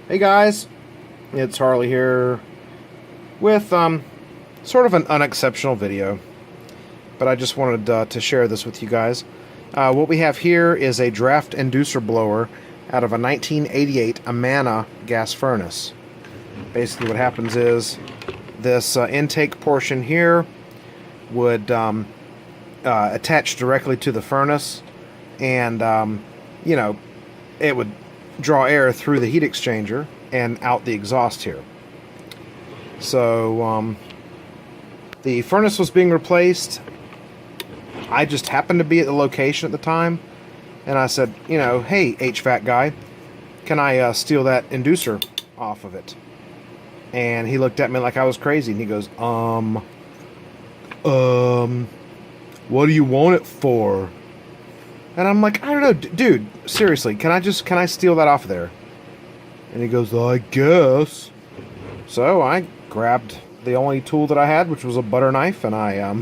Hey guys, it's Harley here with sort of an unexceptional video, but I just wanted to share this with you guys. What we have here is a draft inducer blower out of a 1988 Amana gas furnace. Basically what happens is this intake portion here would attach directly to the furnace, and you know, it would draw air through the heat exchanger and out the exhaust here. So the furnace was being replaced. I just happened to be at the location at the time, and I said, you know, hey HVAC guy, can I steal that inducer off of it? And he looked at me like I was crazy, and he goes, what do you want it for? And I'm like, I don't know, dude, seriously, can I steal that off of there? And he goes, I guess. So I grabbed the only tool that I had, which was a butter knife, and I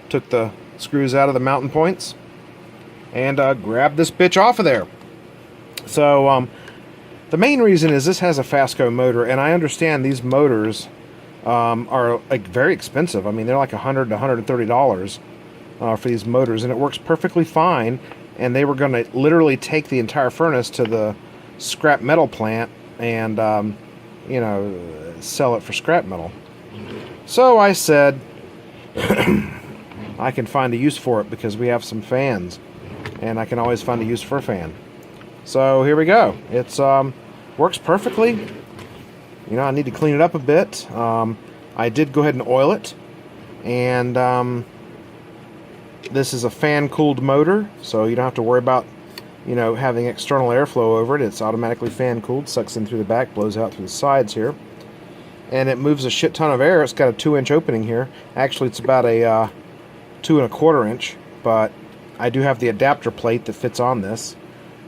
took the screws out of the mounting points and grabbed this bitch off of there. So the main reason is this has a Fasco motor, and I understand these motors are like very expensive. I mean, they're like $100 to $130 for these motors, and it works perfectly fine. And they were going to literally take the entire furnace to the scrap metal plant and you know, sell it for scrap metal. So I said I can find a use for it because we have some fans, and I can always find a use for a fan. So here we go. It's works perfectly. You know, I need to clean it up a bit. I did go ahead and oil it, and this is a fan-cooled motor, so you don't have to worry about, you know, having external airflow over it. It's automatically fan-cooled, sucks in through the back, blows out through the sides here, and it moves a shit ton of air. It's got a 2-inch opening here. Actually, it's about a 2 1/4 inch, but I do have the adapter plate that fits on this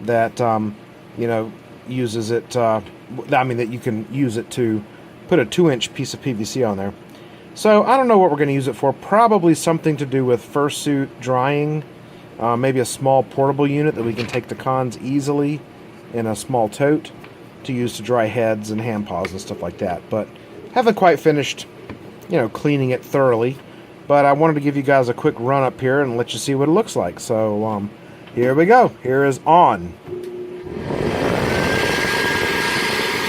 that you know, uses it. I mean, that you can use it to put a 2-inch piece of PVC on there. So I don't know what we're going to use it for. Probably something to do with fursuit drying. Maybe a small portable unit that we can take to cons easily in a small tote to use to dry heads and hand paws and stuff like that. But haven't quite finished, you know, cleaning it thoroughly. But I wanted to give you guys a quick run up here and let you see what it looks like. So here we go. Here is on.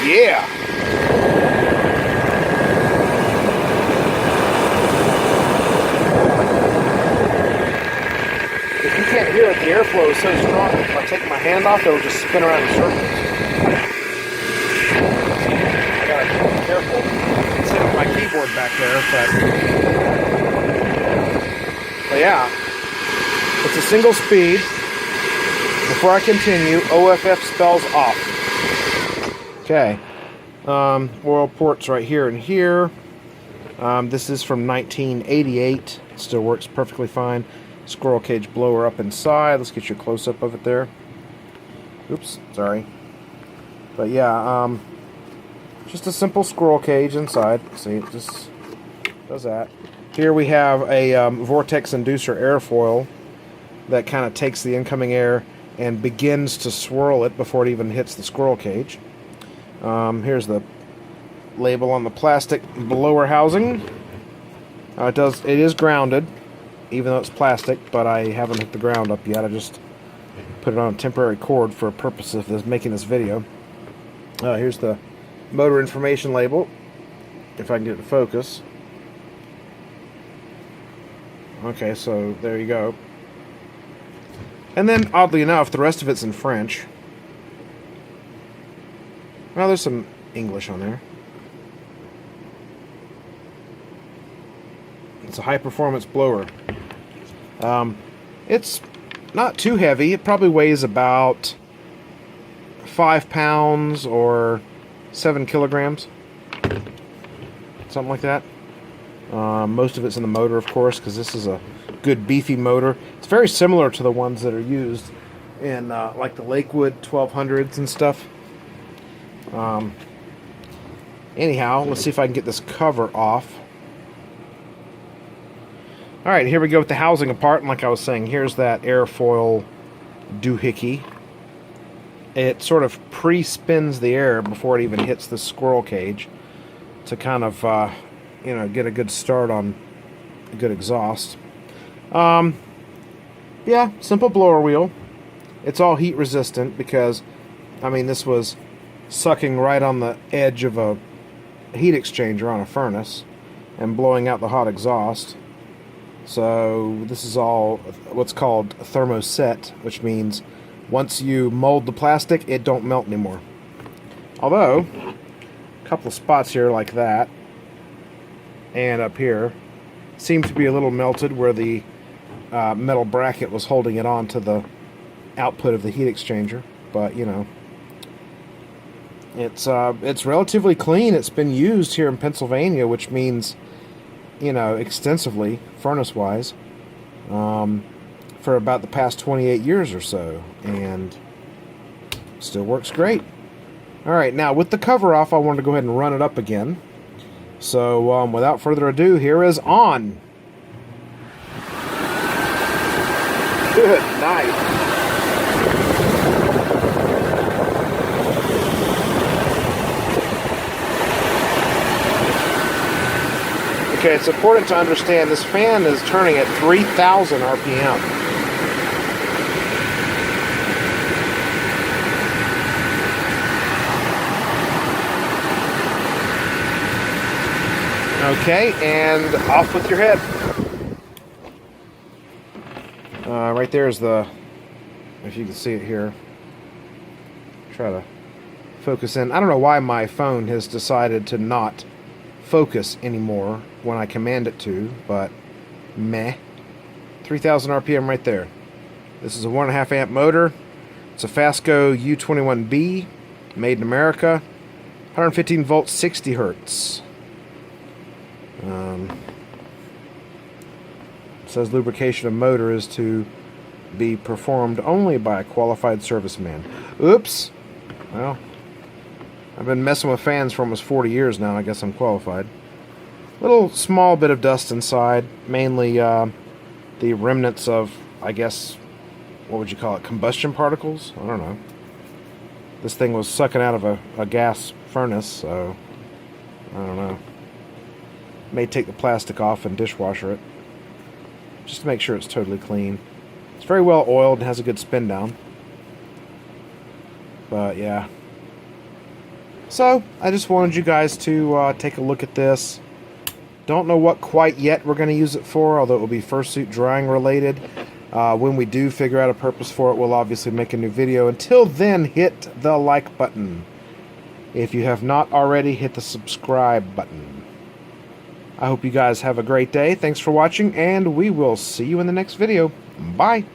Yeah. If you can't hear it, the airflow is so strong, if I take my hand off, it'll just spin around in circles. I gotta be careful. It's hitting my keyboard back there, but yeah, it's a single speed. Before I continue, OFF spells off. Okay, oil ports right here and here. This is from 1988. Still works perfectly fine. Squirrel cage blower up inside. Let's get you a close-up of it there. Oops, sorry. But yeah, just a simple squirrel cage inside. See, it just does that. Here we have a vortex inducer airfoil that kind of takes the incoming air and begins to swirl it before it even hits the squirrel cage. Here's the label on the plastic blower housing. It is grounded, even though it's plastic, but I haven't hit the ground up yet. I just put it on a temporary cord for a purpose of making this video. Here's the motor information label, if I can get it to focus. Okay, so there you go. And then, oddly enough, the rest of it's in French. Well, there's some English on there. It's a high-performance blower. It's not too heavy. It probably weighs about 5 pounds or 7 kilograms. Something like that. Most of it's in the motor, of course, because this is a good beefy motor. It's very similar to the ones that are used in like the Lakewood 1200s and stuff. Anyhow, let's see if I can get this cover off. Alright, here we go with the housing apart, and like I was saying, here's that airfoil doohickey. it sort of pre-spins the air before it even hits the squirrel cage to kind of, you know, get a good start on a good exhaust. Yeah, simple blower wheel. It's all heat resistant because, I mean, this was sucking right on the edge of a heat exchanger on a furnace and blowing out the hot exhaust. So this is all what's called thermoset, which means once you mold the plastic, it don't melt anymore. Although, a couple of spots here like that and up here seem to be a little melted where the metal bracket was holding it on to the output of the heat exchanger. But, you know, it's relatively clean. It's been used here in Pennsylvania, which means, you know, extensively, furnace-wise, for about the past 28 years or so, and still works great. Alright, now with the cover off, I wanted to go ahead and run it up again. So, without further ado, here is on. Good night. Okay, it's important to understand this fan is turning at 3,000 RPM. Okay, and off with your head. Right there is the, if you can see it here, try to focus in. I don't know why my phone has decided to not focus anymore when I command it to, but meh. 3,000 RPM right there. This is a 1.5 amp motor. It's a Fasco U21B, made in America. 115 volts, 60 hertz. It says lubrication of motor is to be performed only by a qualified serviceman. Oops. Well, I've been messing with fans for almost 40 years now. I guess I'm qualified. Little small bit of dust inside, mainly the remnants of, I guess, what would you call it, combustion particles? I don't know. This thing was sucking out of a gas furnace, so I don't know. May take the plastic off and dishwasher it, just to make sure it's totally clean. It's very well oiled and has a good spin down. But yeah. So, I just wanted you guys to take a look at this. Don't know what quite yet we're going to use it for, although it will be fursuit drying related. When we do figure out a purpose for it, we'll obviously make a new video. Until then, hit the like button. If you have not already, hit the subscribe button. I hope you guys have a great day. Thanks for watching, and we will see you in the next video. Bye!